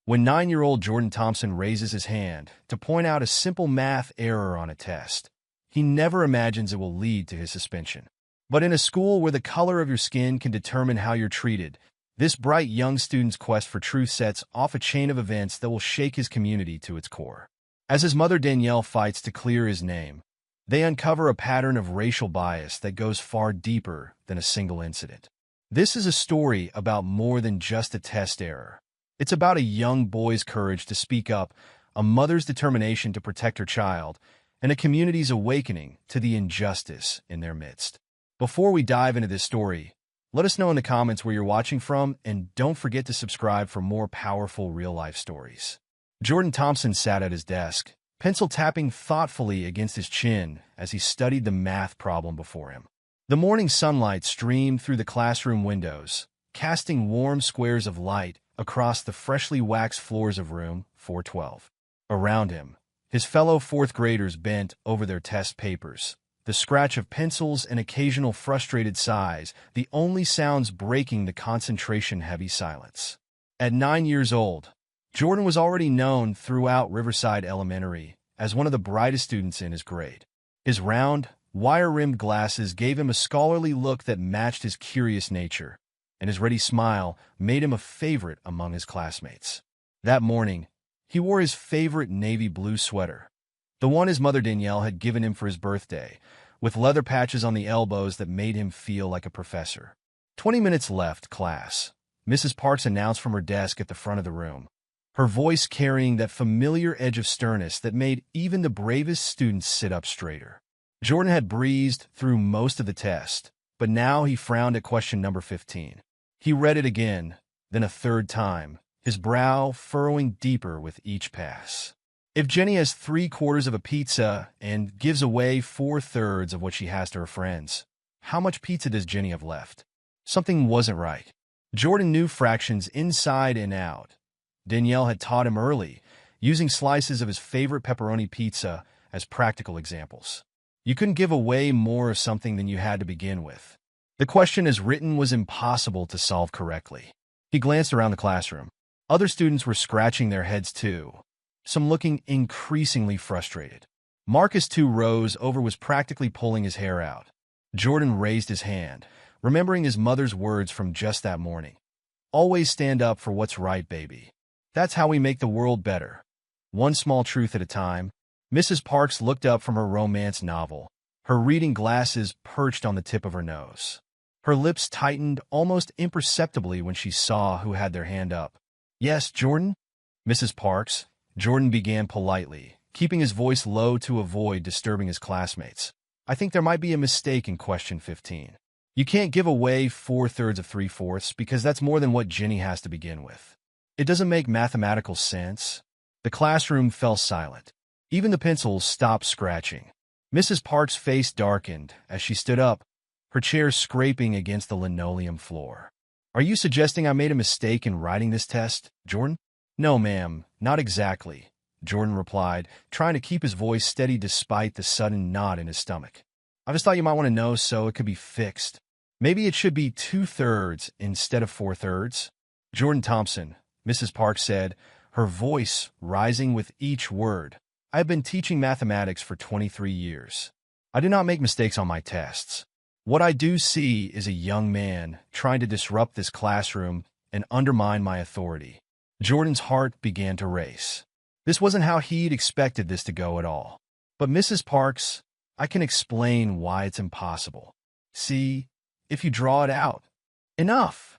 when 9-year-old Jordan Thompson raises his hand to point out a simple math error on a test. He never imagines it will lead to his suspension. But in a school where the color of your skin can determine how you're treated, this bright young student's quest for truth sets off a chain of events that will shake his community to its core. As his mother Danielle fights to clear his name, they uncover a pattern of racial bias that goes far deeper than a single incident. This is a story about more than just a test error. It's about a young boy's courage to speak up, a mother's determination to protect her child, and a community's awakening to the injustice in their midst. Before we dive into this story, let us know in the comments where you're watching from, and don't forget to subscribe for more powerful real-life stories. Jordan Thompson sat at his desk, pencil tapping thoughtfully against his chin as he studied the math problem before him. The morning sunlight streamed through the classroom windows, casting warm squares of light across the freshly waxed floors of room 412. Around him, his fellow fourth graders bent over their test papers, the scratch of pencils and occasional frustrated sighs, the only sounds breaking the concentration-heavy silence. At 9 years old, Jordan was already known throughout Riverside Elementary as one of the brightest students in his grade. His round, wire-rimmed glasses gave him a scholarly look that matched his curious nature, and his ready smile made him a favorite among his classmates. That morning, he wore his favorite navy blue sweater, the one his mother Danielle had given him for his birthday, with leather patches on the elbows that made him feel like a professor. 20 minutes left, class, Mrs. Parks announced from her desk at the front of the room, her voice carrying that familiar edge of sternness that made even the bravest students sit up straighter. Jordan had breezed through most of the test, but now he frowned at question number 15. He read it again, then a third time, his brow furrowing deeper with each pass. If Jenny has 3/4 of a pizza and gives away 4/3 of what she has to her friends, how much pizza does Jenny have left? Something wasn't right. Jordan knew fractions inside and out. Danielle had taught him early, using slices of his favorite pepperoni pizza as practical examples. You couldn't give away more of something than you had to begin with. The question as written was impossible to solve correctly. He glanced around the classroom. Other students were scratching their heads too, some looking increasingly frustrated. Marcus 2 rows over was practically pulling his hair out. Jordan raised his hand, remembering his mother's words from just that morning. Always stand up for what's right, baby. That's how we make the world better. One small truth at a time. Mrs. Parks looked up from her romance novel, her reading glasses perched on the tip of her nose. Her lips tightened almost imperceptibly when she saw who had their hand up. Yes, Jordan? Mrs. Parks, Jordan began politely, keeping his voice low to avoid disturbing his classmates. I think there might be a mistake in question 15. You can't give away 4/3 of 3/4 because that's more than what Jenny has to begin with. It doesn't make mathematical sense. The classroom fell silent. Even the pencils stopped scratching. Mrs. Parks' face darkened as she stood up, her chair scraping against the linoleum floor. Are you suggesting I made a mistake in writing this test, Jordan? No, ma'am, not exactly, Jordan replied, trying to keep his voice steady despite the sudden knot in his stomach. I just thought you might want to know so it could be fixed. Maybe it should be 2/3 instead of 4/3. Jordan Thompson, Mrs. Parks said, her voice rising with each word. I have been teaching mathematics for 23 years. I do not make mistakes on my tests. What I do see is a young man trying to disrupt this classroom and undermine my authority. Jordan's heart began to race. This wasn't how he'd expected this to go at all. But Mrs. Parks, I can explain why it's impossible. See, if you draw it out. Enough!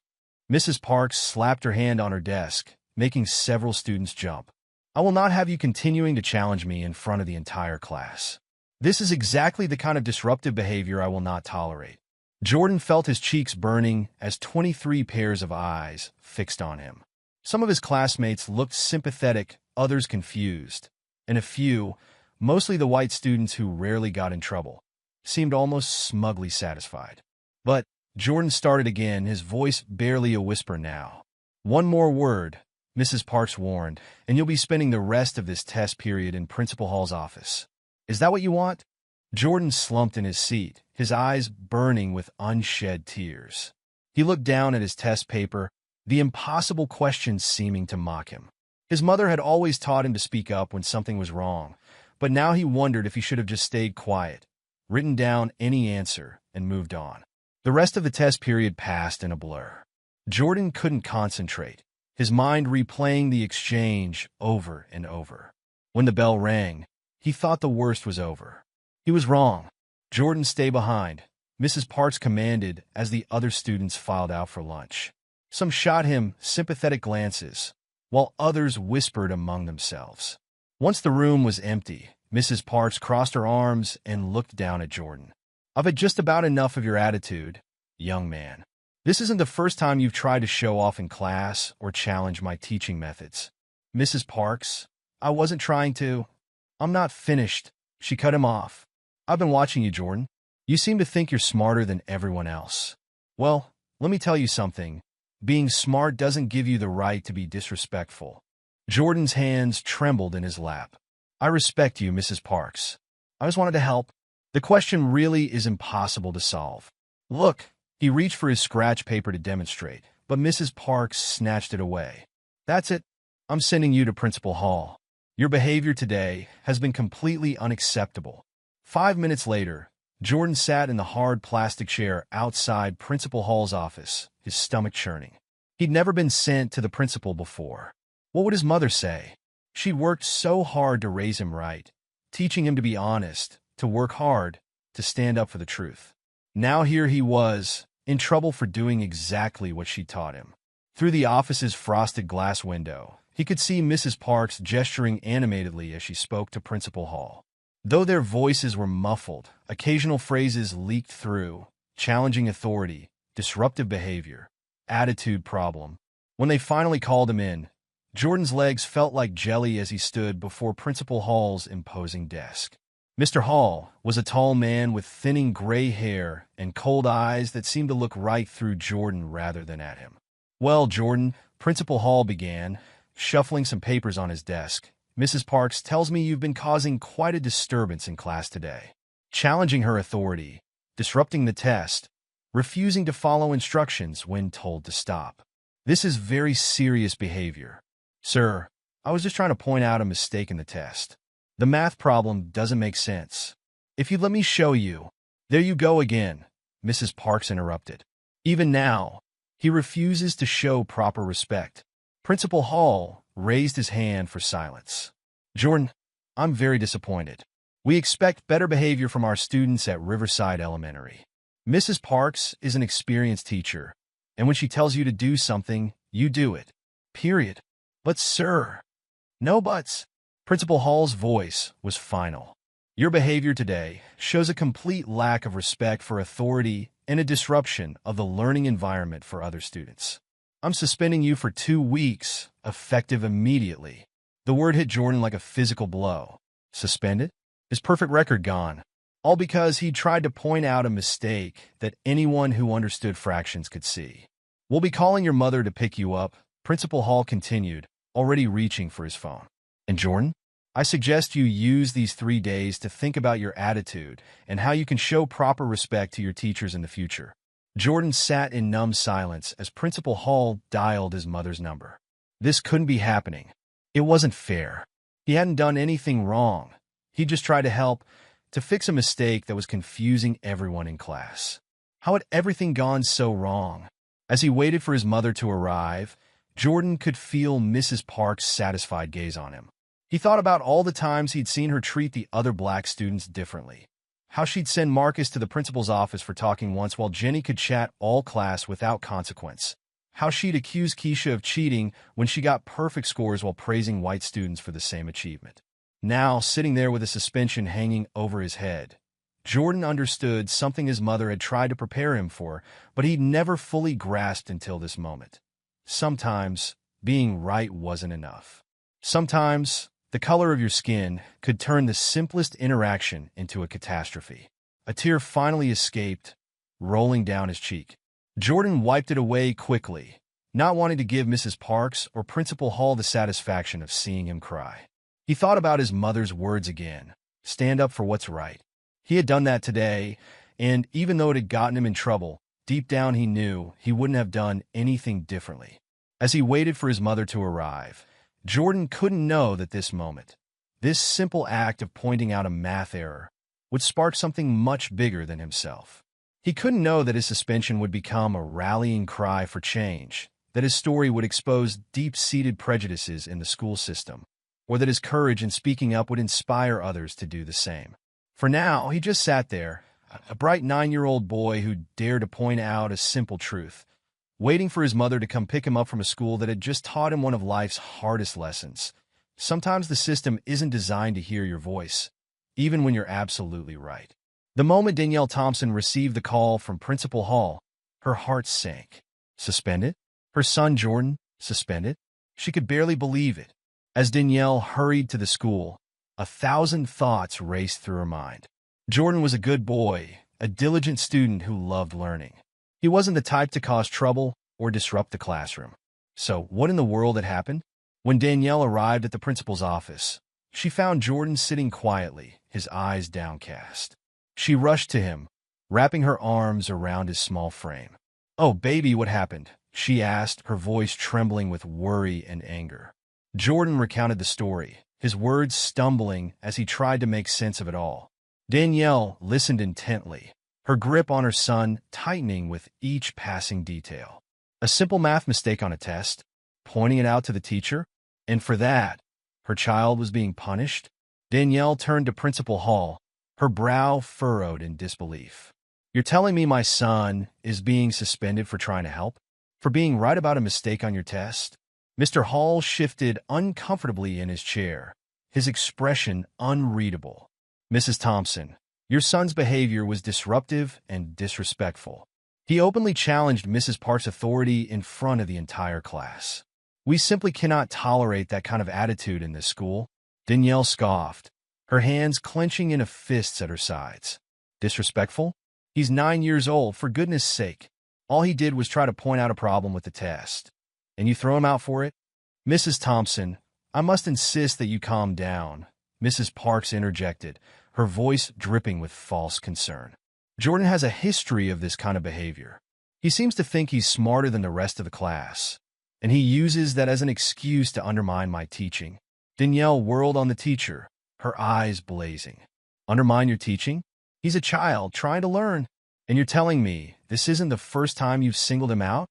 Mrs. Parks slapped her hand on her desk, making several students jump. I will not have you continuing to challenge me in front of the entire class. This is exactly the kind of disruptive behavior I will not tolerate. Jordan felt his cheeks burning as 23 pairs of eyes fixed on him. Some of his classmates looked sympathetic, others confused, and a few, mostly the white students who rarely got in trouble, seemed almost smugly satisfied. But Jordan started again, his voice barely a whisper now. One more word, Mrs. Parks warned, and you'll be spending the rest of this test period in Principal Hall's office. Is that what you want? Jordan slumped in his seat, his eyes burning with unshed tears. He looked down at his test paper, the impossible questions seeming to mock him. His mother had always taught him to speak up when something was wrong, but now he wondered if he should have just stayed quiet, written down any answer, and moved on. The rest of the test period passed in a blur. Jordan couldn't concentrate, his mind replaying the exchange over and over. When the bell rang, he thought the worst was over. He was wrong. "Jordan, stay behind," Mrs. Parks commanded as the other students filed out for lunch. Some shot him sympathetic glances, while others whispered among themselves. Once the room was empty, Mrs. Parks crossed her arms and looked down at Jordan. "I've had just about enough of your attitude, young man. This isn't the first time you've tried to show off in class or challenge my teaching methods." "Mrs. Parks, I wasn't trying to." "I'm not finished," she cut him off. "I've been watching you, Jordan. You seem to think you're smarter than everyone else. Well, let me tell you something. Being smart doesn't give you the right to be disrespectful." Jordan's hands trembled in his lap. "I respect you, Mrs. Parks. I just wanted to help. The question really is impossible to solve." "Look." He reached for his scratch paper to demonstrate, but Mrs. Parks snatched it away. "That's it. I'm sending you to Principal Hall. Your behavior today has been completely unacceptable." 5 minutes later, Jordan sat in the hard plastic chair outside Principal Hall's office, his stomach churning. He'd never been sent to the principal before. What would his mother say? She'd worked so hard to raise him right, teaching him to be honest, to work hard, to stand up for the truth. Now here he was, in trouble for doing exactly what she taught him. Through the office's frosted glass window, he could see Mrs. Parks gesturing animatedly as she spoke to Principal Hall. Though their voices were muffled, occasional phrases leaked through, challenging authority, disruptive behavior, attitude problem. When they finally called him in, Jordan's legs felt like jelly as he stood before Principal Hall's imposing desk. Mr. Hall was a tall man with thinning gray hair and cold eyes that seemed to look right through Jordan rather than at him. "Well, Jordan," Principal Hall began, shuffling some papers on his desk, "Mrs. Parks tells me you've been causing quite a disturbance in class today, challenging her authority, disrupting the test, refusing to follow instructions when told to stop. This is very serious behavior." "Sir, I was just trying to point out a mistake in the test. The math problem doesn't make sense. If you'd let me show you." "There you go again," Mrs. Parks interrupted. "Even now, he refuses to show proper respect." Principal Hall raised his hand for silence. "Jordan, I'm very disappointed. We expect better behavior from our students at Riverside Elementary. Mrs. Parks is an experienced teacher, and when she tells you to do something, you do it. Period." "But sir." "No buts." Principal Hall's voice was final. "Your behavior today shows a complete lack of respect for authority and a disruption of the learning environment for other students. I'm suspending you for 2 weeks, effective immediately." The word hit Jordan like a physical blow. Suspended? His perfect record gone. All because he tried to point out a mistake that anyone who understood fractions could see. "We'll be calling your mother to pick you up," Principal Hall continued, already reaching for his phone. "And Jordan, I suggest you use these 3 days to think about your attitude and how you can show proper respect to your teachers in the future." Jordan sat in numb silence as Principal Hall dialed his mother's number. This couldn't be happening. It wasn't fair. He hadn't done anything wrong. He just tried to help, to fix a mistake that was confusing everyone in class. How had everything gone so wrong? As he waited for his mother to arrive, Jordan could feel Mrs. Parks' satisfied gaze on him. He thought about all the times he'd seen her treat the other black students differently. How she'd send Marcus to the principal's office for talking once while Jenny could chat all class without consequence. How she'd accuse Keisha of cheating when she got perfect scores while praising white students for the same achievement. Now, sitting there with a suspension hanging over his head, Jordan understood something his mother had tried to prepare him for, but he'd never fully grasped until this moment. Sometimes, being right wasn't enough. Sometimes, the color of your skin could turn the simplest interaction into a catastrophe. A tear finally escaped, rolling down his cheek. Jordan wiped it away quickly, not wanting to give Mrs. Parks or Principal Hall the satisfaction of seeing him cry. He thought about his mother's words again, "Stand up for what's right." He had done that today, and even though it had gotten him in trouble, deep down he knew he wouldn't have done anything differently. As he waited for his mother to arrive, Jordan couldn't know that this simple act of pointing out a math error, would spark something much bigger than himself. He couldn't know that his suspension would become a rallying cry for change, that his story would expose deep-seated prejudices in the school system, or that his courage in speaking up would inspire others to do the same. For now, he just sat there, a bright 9-year-old boy who dared to point out a simple truth, waiting for his mother to come pick him up from a school that had just taught him one of life's hardest lessons. Sometimes the system isn't designed to hear your voice, even when you're absolutely right. The moment Danielle Thompson received the call from Principal Hall, her heart sank. Suspended? Her son Jordan, suspended? She could barely believe it. As Danielle hurried to the school, 1,000 thoughts raced through her mind. Jordan was a good boy, a diligent student who loved learning. He wasn't the type to cause trouble or disrupt the classroom. So, what in the world had happened? When Danielle arrived at the principal's office, she found Jordan sitting quietly, his eyes downcast. She rushed to him, wrapping her arms around his small frame. "Oh, baby, what happened?" she asked, her voice trembling with worry and anger. Jordan recounted the story, his words stumbling as he tried to make sense of it all. Danielle listened intently, her grip on her son tightening with each passing detail. A simple math mistake on a test, pointing it out to the teacher, and for that, her child was being punished? Danielle turned to Principal Hall, her brow furrowed in disbelief. "You're telling me my son is being suspended for trying to help? For being right about a mistake on your test?" Mr. Hall shifted uncomfortably in his chair, his expression unreadable. "Mrs. Thompson, your son's behavior was disruptive and disrespectful." He openly challenged Mrs. Park's authority in front of the entire class. "We simply cannot tolerate that kind of attitude in this school." Danielle scoffed, her hands clenching into fists at her sides. "Disrespectful? He's 9 years old, for goodness sake. All he did was try to point out a problem with the test. And you throw him out for it?" "Mrs. Thompson, I must insist that you calm down," Mrs. Parks interjected, her voice dripping with false concern. "Jordan has a history of this kind of behavior. He seems to think he's smarter than the rest of the class, and he uses that as an excuse to undermine my teaching." Danielle whirled on the teacher, her eyes blazing. "Undermine your teaching? He's a child trying to learn, and you're telling me this isn't the first time you've singled him out?"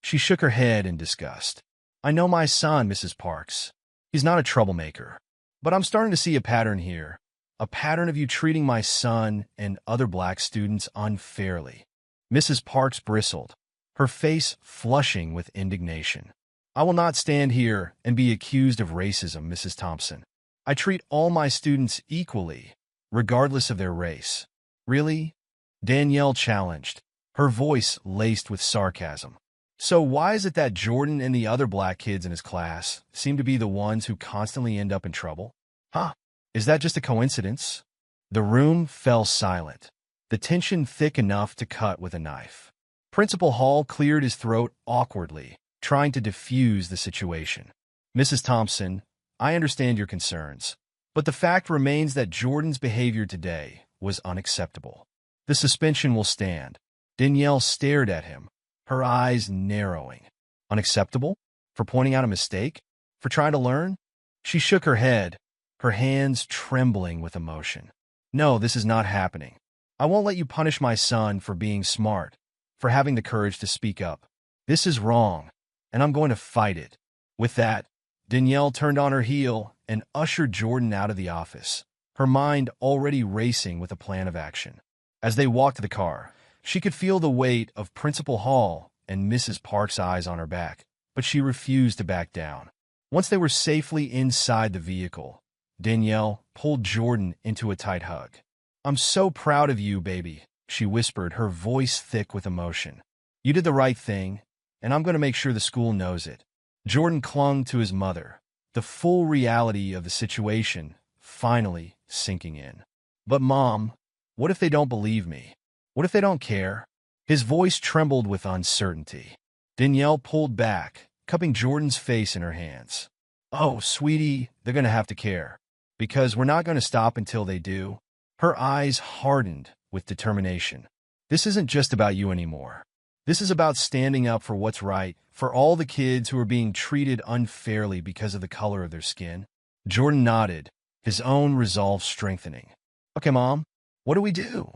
She shook her head in disgust. "I know my son, Mrs. Parks. He's not a troublemaker. But I'm starting to see a pattern here. A pattern of you treating my son and other black students unfairly." Mrs. Parks bristled, her face flushing with indignation. "I will not stand here and be accused of racism, Mrs. Thompson. I treat all my students equally, regardless of their race." "Really?" Danielle challenged, her voice laced with sarcasm. "So why is it that Jordan and the other black kids in his class seem to be the ones who constantly end up in trouble? Huh? Is that just a coincidence?" The room fell silent, the tension thick enough to cut with a knife. Principal Hall cleared his throat awkwardly, trying to diffuse the situation. "Mrs. Thompson, I understand your concerns, but the fact remains that Jordan's behavior today was unacceptable. The suspension will stand." Danielle stared at him, her eyes narrowing. "Unacceptable? For pointing out a mistake? For trying to learn?" She shook her head, her hands trembling with emotion. "No, this is not happening. I won't let you punish my son for being smart, for having the courage to speak up. This is wrong, and I'm going to fight it." With that, Danielle turned on her heel and ushered Jordan out of the office, her mind already racing with a plan of action. As they walked to the car, she could feel the weight of Principal Hall and Mrs. Parks' eyes on her back, but she refused to back down. Once they were safely inside the vehicle, Danielle pulled Jordan into a tight hug. "I'm so proud of you, baby," she whispered, her voice thick with emotion. "You did the right thing, and I'm going to make sure the school knows it." Jordan clung to his mother, the full reality of the situation finally sinking in. "But Mom, what if they don't believe me? What if they don't care?" His voice trembled with uncertainty. Danielle pulled back, cupping Jordan's face in her hands. "Oh, sweetie, they're going to have to care, because we're not going to stop until they do." Her eyes hardened with determination. "This isn't just about you anymore. This is about standing up for what's right for all the kids who are being treated unfairly because of the color of their skin. Jordan nodded, his own resolve strengthening. Okay, Mom, what do we do?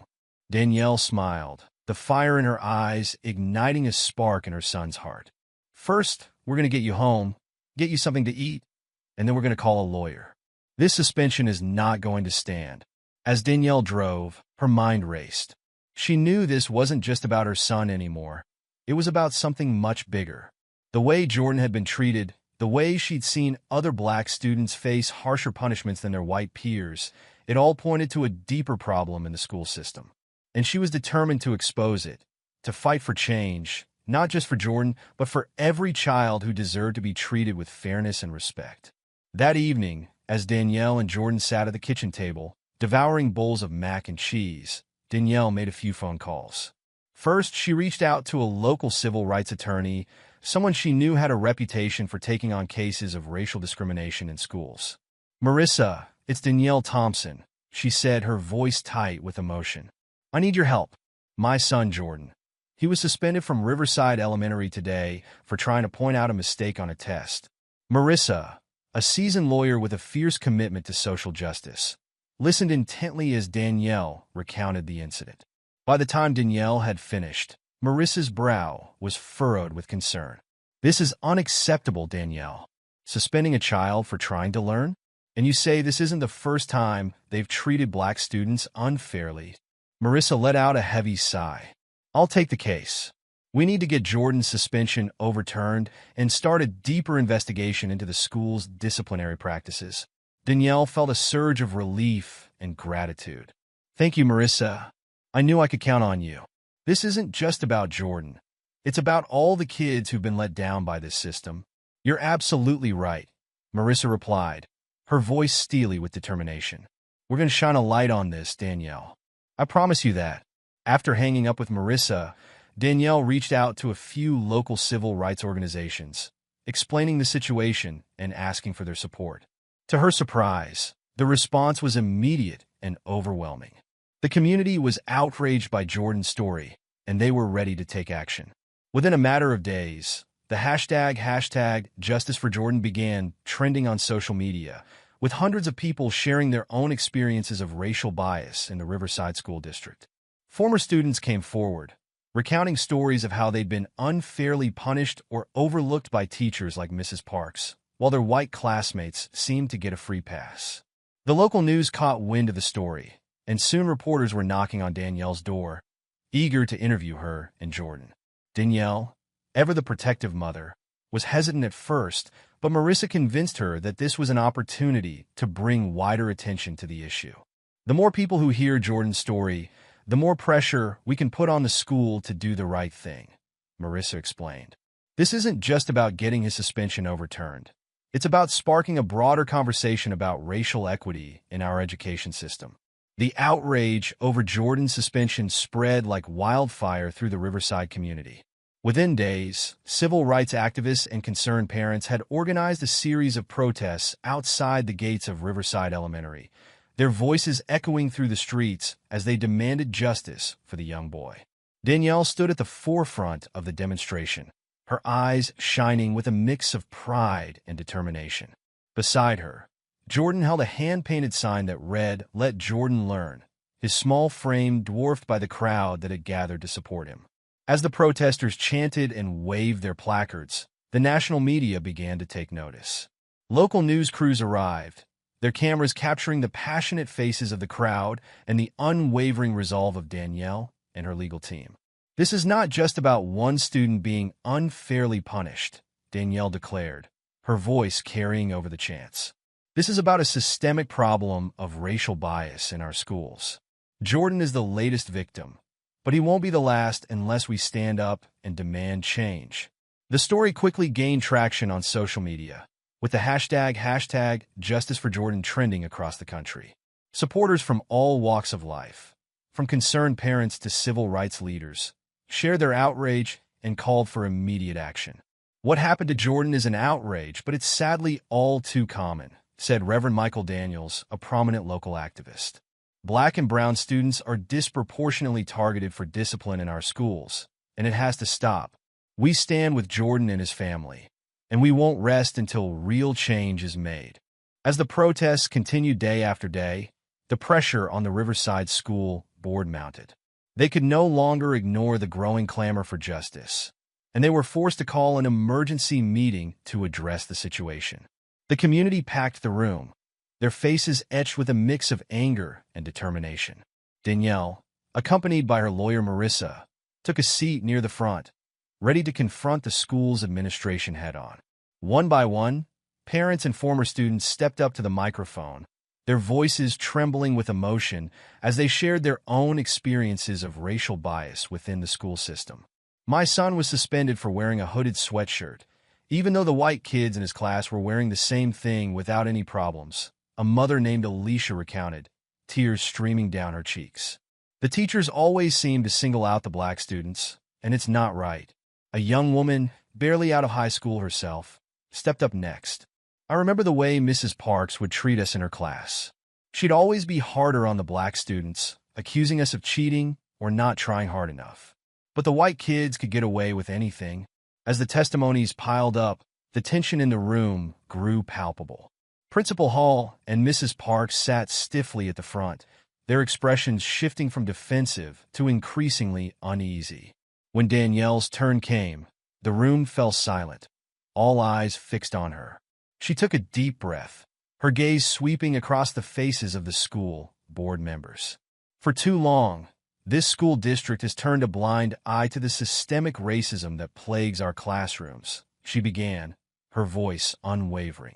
Danielle smiled, the fire in her eyes igniting a spark in her son's heart. First, we're going to get you home, get you something to eat, and then we're going to call a lawyer. This suspension is not going to stand. As Danielle drove, her mind raced. She knew this wasn't just about her son anymore. It was about something much bigger. The way Jordan had been treated, the way she'd seen other black students face harsher punishments than their white peers, it all pointed to a deeper problem in the school system. And she was determined to expose it, to fight for change, not just for Jordan, but for every child who deserved to be treated with fairness and respect. That evening, as Danielle and Jordan sat at the kitchen table, devouring bowls of mac and cheese, Danielle made a few phone calls. First, she reached out to a local civil rights attorney, someone she knew had a reputation for taking on cases of racial discrimination in schools. "Marissa, it's Danielle Thompson," she said, her voice tight with emotion. "I need your help. My son, Jordan. He was suspended from Riverside Elementary today for trying to point out a mistake on a test." Marissa, a seasoned lawyer with a fierce commitment to social justice, listened intently as Danielle recounted the incident. By the time Danielle had finished, Marissa's brow was furrowed with concern. "This is unacceptable, Danielle. Suspending a child for trying to learn? And you say this isn't the first time they've treated black students unfairly." Marissa let out a heavy sigh. "I'll take the case. We need to get Jordan's suspension overturned and start a deeper investigation into the school's disciplinary practices." Danielle felt a surge of relief and gratitude. "Thank you, Marissa. I knew I could count on you. This isn't just about Jordan. It's about all the kids who've been let down by this system." "You're absolutely right," Marissa replied, her voice steely with determination. "We're going to shine a light on this, Danielle. I promise you that." After hanging up with Marissa, Danielle reached out to a few local civil rights organizations, explaining the situation and asking for their support. To her surprise, the response was immediate and overwhelming. The community was outraged by Jordan's story, and they were ready to take action. Within a matter of days, the hashtag Justice for Jordan began trending on social media, with hundreds of people sharing their own experiences of racial bias in the Riverside School District. Former students came forward, recounting stories of how they'd been unfairly punished or overlooked by teachers like Mrs. Parks, while their white classmates seemed to get a free pass. The local news caught wind of the story, and soon reporters were knocking on Danielle's door, eager to interview her and Jordan. Danielle, ever the protective mother, was hesitant at first, but Marissa convinced her that this was an opportunity to bring wider attention to the issue. "The more people who hear Jordan's story, the more pressure we can put on the school to do the right thing," Marissa explained. "This isn't just about getting his suspension overturned. It's about sparking a broader conversation about racial equity in our education system." The outrage over Jordan's suspension spread like wildfire through the Riverside community. Within days, civil rights activists and concerned parents had organized a series of protests outside the gates of Riverside Elementary, their voices echoing through the streets as they demanded justice for the young boy. Danielle stood at the forefront of the demonstration, her eyes shining with a mix of pride and determination. Beside her, Jordan held a hand-painted sign that read, "Let Jordan Learn," his small frame dwarfed by the crowd that had gathered to support him. As the protesters chanted and waved their placards, the national media began to take notice. Local news crews arrived, their cameras capturing the passionate faces of the crowd and the unwavering resolve of Danielle and her legal team. "This is not just about one student being unfairly punished," Danielle declared, her voice carrying over the chants. "This is about a systemic problem of racial bias in our schools. Jordan is the latest victim, but he won't be the last unless we stand up and demand change." The story quickly gained traction on social media, with the hashtag Justice for Jordan trending across the country. Supporters from all walks of life, from concerned parents to civil rights leaders, shared their outrage and called for immediate action. "What happened to Jordan is an outrage, but it's sadly all too common," said Reverend Michael Daniels, a prominent local activist. "Black and brown students are disproportionately targeted for discipline in our schools, and it has to stop. We stand with Jordan and his family, and we won't rest until real change is made. As the protests continued day after day, the pressure on the Riverside School Board mounted. They could no longer ignore the growing clamor for justice, and they were forced to call an emergency meeting to address the situation. The community packed the room, their faces etched with a mix of anger and determination. Danielle, accompanied by her lawyer Marissa, took a seat near the front, ready to confront the school's administration head-on. One by one, parents and former students stepped up to the microphone, their voices trembling with emotion as they shared their own experiences of racial bias within the school system. My son was suspended for wearing a hooded sweatshirt, even though the white kids in his class were wearing the same thing without any problems, a mother named Alicia recounted, tears streaming down her cheeks. The teachers always seem to single out the black students, and it's not right. A young woman, barely out of high school herself, stepped up next. I remember the way Mrs. Parks would treat us in her class. She'd always be harder on the black students, accusing us of cheating or not trying hard enough. But the white kids could get away with anything. As the testimonies piled up, the tension in the room grew palpable. Principal Hall and Mrs. Parks sat stiffly at the front, their expressions shifting from defensive to increasingly uneasy. When Danielle's turn came, the room fell silent, all eyes fixed on her. She took a deep breath, her gaze sweeping across the faces of the school board members. For too long, this school district has turned a blind eye to the systemic racism that plagues our classrooms, she began, her voice unwavering.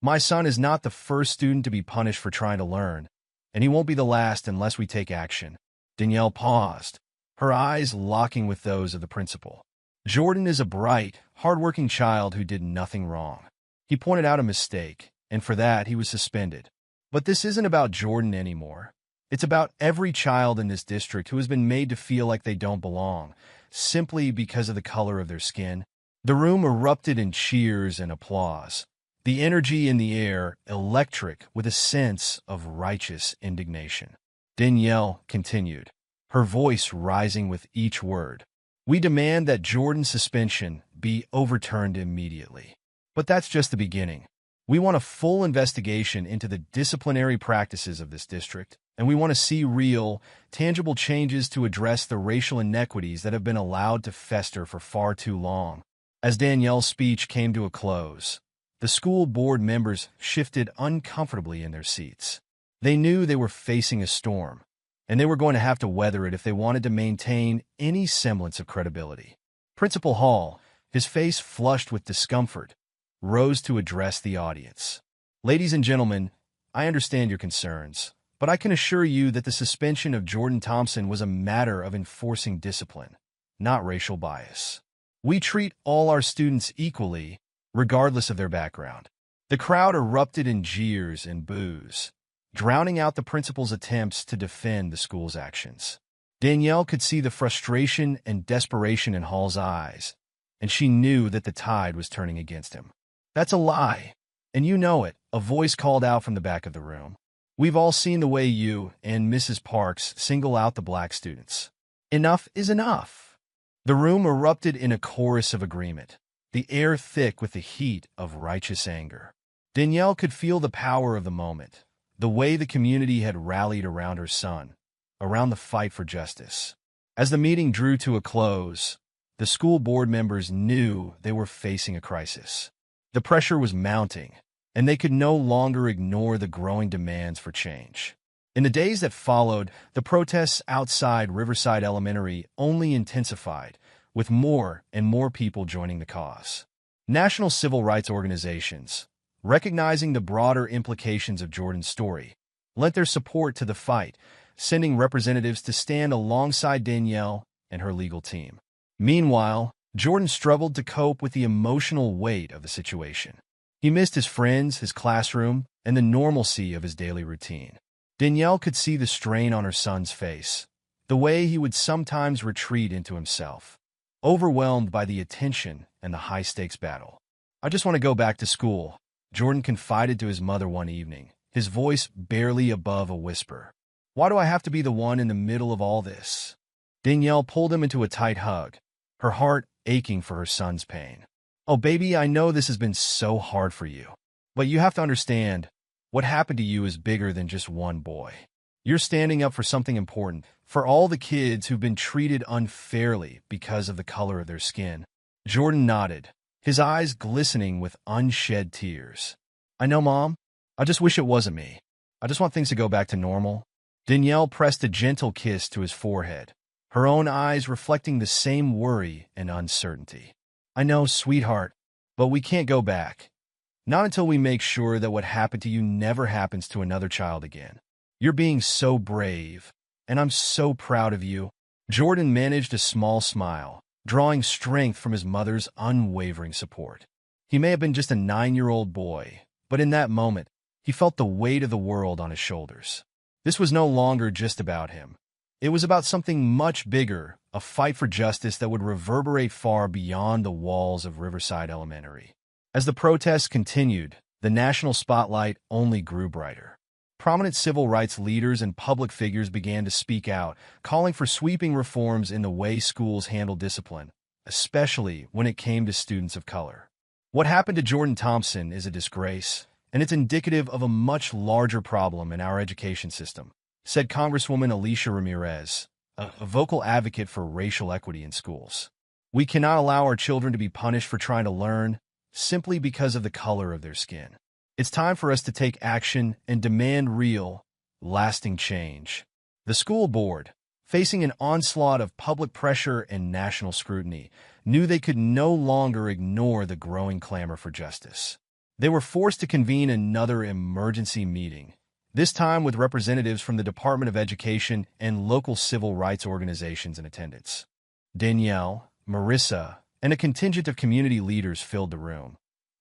My son is not the first student to be punished for trying to learn, and he won't be the last unless we take action. Danielle paused, her eyes locking with those of the principal. Jordan is a bright, hardworking child who did nothing wrong. He pointed out a mistake, and for that he was suspended. But this isn't about Jordan anymore. It's about every child in this district who has been made to feel like they don't belong, simply because of the color of their skin. The room erupted in cheers and applause, the energy in the air electric with a sense of righteous indignation. Danielle continued, her voice rising with each word. We demand that Jordan's suspension be overturned immediately. But that's just the beginning. We want a full investigation into the disciplinary practices of this district, and we want to see real, tangible changes to address the racial inequities that have been allowed to fester for far too long. As Danielle's speech came to a close, the school board members shifted uncomfortably in their seats. They knew they were facing a storm, and they were going to have to weather it if they wanted to maintain any semblance of credibility. Principal Hall, his face flushed with discomfort, rose to address the audience. Ladies and gentlemen, I understand your concerns, but I can assure you that the suspension of Jordan Thompson was a matter of enforcing discipline, not racial bias. We treat all our students equally, regardless of their background. The crowd erupted in jeers and boos, drowning out the principal's attempts to defend the school's actions. Danielle could see the frustration and desperation in Hall's eyes, and she knew that the tide was turning against him. That's a lie, and you know it, a voice called out from the back of the room. We've all seen the way you and Mrs. Parks single out the black students. Enough is enough. The room erupted in a chorus of agreement, the air thick with the heat of righteous anger. Danielle could feel the power of the moment, the way the community had rallied around her son, around the fight for justice. As the meeting drew to a close, the school board members knew they were facing a crisis. The pressure was mounting, and they could no longer ignore the growing demands for change. In the days that followed, the protests outside Riverside Elementary only intensified, with more and more people joining the cause. National civil rights organizations, recognizing the broader implications of Jordan's story, lent their support to the fight, sending representatives to stand alongside Danielle and her legal team. Meanwhile, Jordan struggled to cope with the emotional weight of the situation. He missed his friends, his classroom, and the normalcy of his daily routine. Danielle could see the strain on her son's face, the way he would sometimes retreat into himself, overwhelmed by the attention and the high-stakes battle. I just want to go back to school, Jordan confided to his mother one evening, his voice barely above a whisper. Why do I have to be the one in the middle of all this? Danielle pulled him into a tight hug, her heart aching for her son's pain. "Oh, baby, I know this has been so hard for you. But you have to understand, what happened to you is bigger than just one boy. You're standing up for something important, for all the kids who've been treated unfairly because of the color of their skin." Jordan nodded, his eyes glistening with unshed tears. "I know, Mom. I just wish it wasn't me. I just want things to go back to normal." Danielle pressed a gentle kiss to his forehead, her own eyes reflecting the same worry and uncertainty. "I know, sweetheart, but we can't go back. Not until we make sure that what happened to you never happens to another child again. You're being so brave, and I'm so proud of you." Jordan managed a small smile, drawing strength from his mother's unwavering support. He may have been just a 9-year-old boy, but in that moment, he felt the weight of the world on his shoulders. This was no longer just about him. It was about something much bigger, a fight for justice that would reverberate far beyond the walls of Riverside Elementary. As the protests continued, the national spotlight only grew brighter. Prominent civil rights leaders and public figures began to speak out, calling for sweeping reforms in the way schools handle discipline, especially when it came to students of color. "What happened to Jordan Thompson is a disgrace, and it's indicative of a much larger problem in our education system," said Congresswoman Alicia Ramirez, a vocal advocate for racial equity in schools. "We cannot allow our children to be punished for trying to learn simply because of the color of their skin. It's time for us to take action and demand real, lasting change." The school board, facing an onslaught of public pressure and national scrutiny, knew they could no longer ignore the growing clamor for justice. They were forced to convene another emergency meeting, this time with representatives from the Department of Education and local civil rights organizations in attendance. Danielle, Marissa, and a contingent of community leaders filled the room,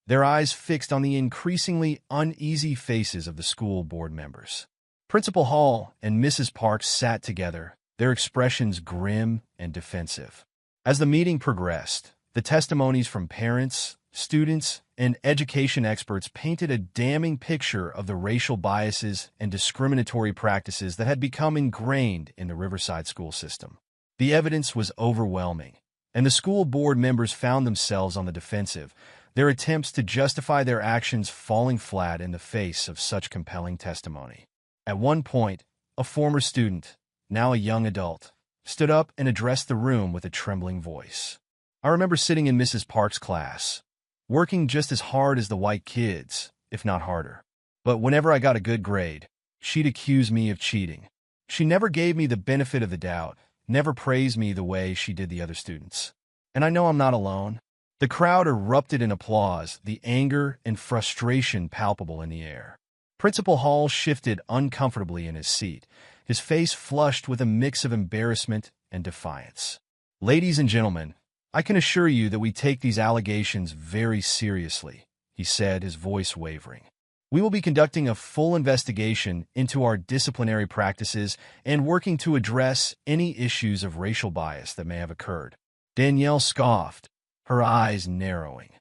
their eyes fixed on the increasingly uneasy faces of the school board members. Principal Hall and Mrs. Parks sat together, their expressions grim and defensive. As the meeting progressed, the testimonies from parents, students, and education experts painted a damning picture of the racial biases and discriminatory practices that had become ingrained in the Riverside school system. The evidence was overwhelming, and the school board members found themselves on the defensive, their attempts to justify their actions falling flat in the face of such compelling testimony. At one point, a former student, now a young adult, stood up and addressed the room with a trembling voice. "I remember sitting in Mrs. Parks' class, working just as hard as the white kids, if not harder. But whenever I got a good grade, she'd accuse me of cheating. She never gave me the benefit of the doubt, never praised me the way she did the other students. And I know I'm not alone." The crowd erupted in applause, the anger and frustration palpable in the air. Principal Hall shifted uncomfortably in his seat, his face flushed with a mix of embarrassment and defiance. "Ladies and gentlemen, I can assure you that we take these allegations very seriously," he said, his voice wavering. "We will be conducting a full investigation into our disciplinary practices and working to address any issues of racial bias that may have occurred." Danielle scoffed, her eyes narrowing.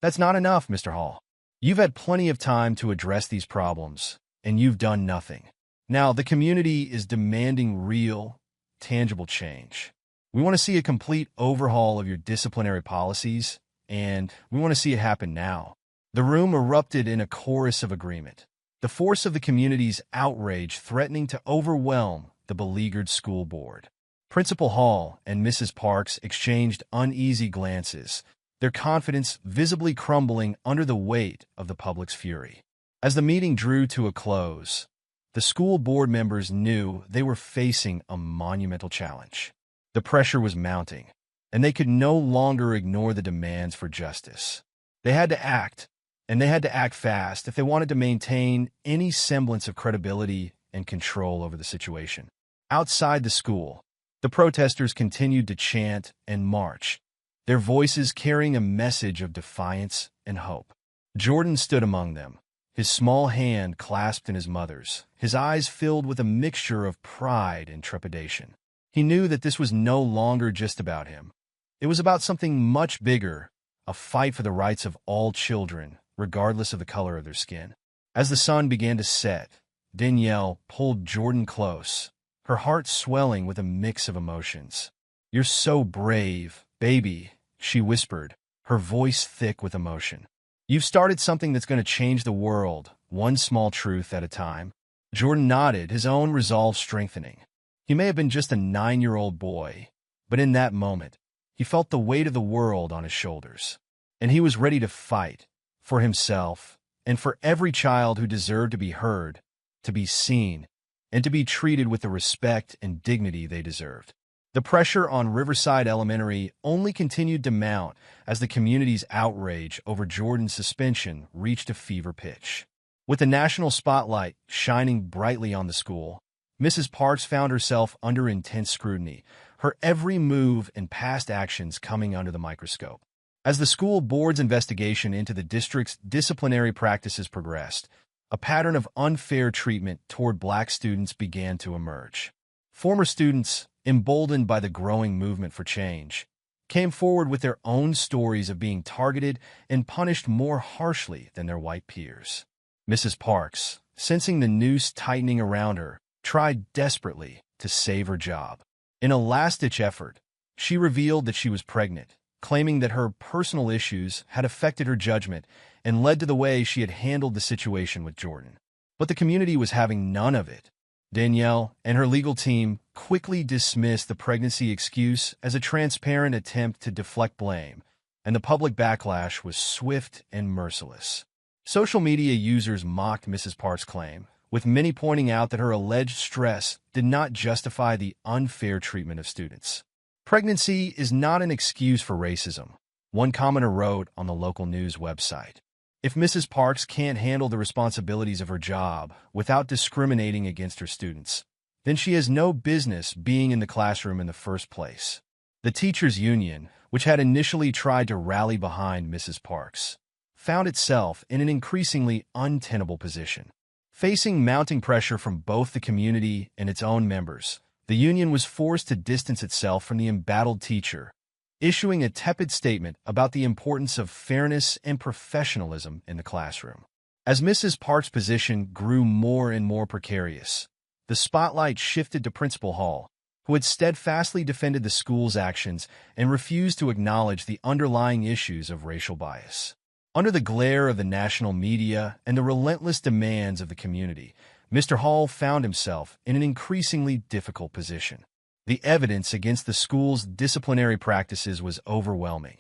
"That's not enough, Mr. Hall. You've had plenty of time to address these problems, and you've done nothing. Now, the community is demanding real, tangible change. We want to see a complete overhaul of your disciplinary policies, and we want to see it happen now." The room erupted in a chorus of agreement, the force of the community's outrage threatening to overwhelm the beleaguered school board. Principal Hall and Mrs. Parks exchanged uneasy glances, their confidence visibly crumbling under the weight of the public's fury. As the meeting drew to a close, the school board members knew they were facing a monumental challenge. The pressure was mounting, and they could no longer ignore the demands for justice. They had to act, and they had to act fast if they wanted to maintain any semblance of credibility and control over the situation. Outside the school, the protesters continued to chant and march, their voices carrying a message of defiance and hope. Jordan stood among them, his small hand clasped in his mother's, his eyes filled with a mixture of pride and trepidation. He knew that this was no longer just about him. It was about something much bigger, a fight for the rights of all children, regardless of the color of their skin. As the sun began to set, Danielle pulled Jordan close, her heart swelling with a mix of emotions. "You're so brave, "Baby," she whispered, her voice thick with emotion. "You've started something that's going to change the world, one small truth at a time." Jordan nodded, his own resolve strengthening. He may have been just a 9-year-old boy, but in that moment, he felt the weight of the world on his shoulders. And he was ready to fight, for himself, and for every child who deserved to be heard, to be seen, and to be treated with the respect and dignity they deserved. The pressure on Riverside Elementary only continued to mount as the community's outrage over Jordan's suspension reached a fever pitch. With the national spotlight shining brightly on the school, Mrs. Parks found herself under intense scrutiny, her every move and past actions coming under the microscope. As the school board's investigation into the district's disciplinary practices progressed, a pattern of unfair treatment toward black students began to emerge. Former students, emboldened by the growing movement for change, came forward with their own stories of being targeted and punished more harshly than their white peers. Mrs. Parks, sensing the noose tightening around her, tried desperately to save her job. In a last-ditch effort, she revealed that she was pregnant, claiming that her personal issues had affected her judgment and led to the way she had handled the situation with Jordan. But the community was having none of it. Danielle and her legal team quickly dismissed the pregnancy excuse as a transparent attempt to deflect blame, and the public backlash was swift and merciless. Social media users mocked Mrs. Parks' claim, with many pointing out that her alleged stress did not justify the unfair treatment of students. "Pregnancy is not an excuse for racism," one commenter wrote on the local news website. "If Mrs. Parks can't handle the responsibilities of her job without discriminating against her students, then she has no business being in the classroom in the first place." The teachers' union, which had initially tried to rally behind Mrs. Parks, found itself in an increasingly untenable position. Facing mounting pressure from both the community and its own members, the union was forced to distance itself from the embattled teacher, issuing a tepid statement about the importance of fairness and professionalism in the classroom. As Mrs. Parks' position grew more and more precarious, the spotlight shifted to Principal Hall, who had steadfastly defended the school's actions and refused to acknowledge the underlying issues of racial bias. Under the glare of the national media and the relentless demands of the community, Mr. Hall found himself in an increasingly difficult position. The evidence against the school's disciplinary practices was overwhelming,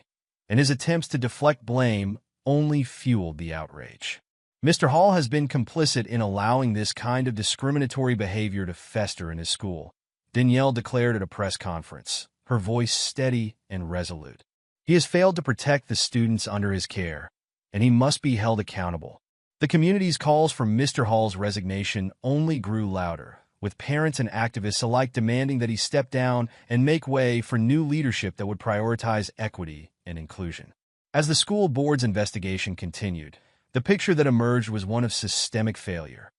and his attempts to deflect blame only fueled the outrage. Mr. Hall has been complicit in allowing this kind of discriminatory behavior to fester in his school, Danielle declared at a press conference, her voice steady and resolute. He has failed to protect the students under his care, and he must be held accountable. The community's calls for Mr. Hall's resignation only grew louder, with parents and activists alike demanding that he step down and make way for new leadership that would prioritize equity and inclusion. As the school board's investigation continued, the picture that emerged was one of systemic failure.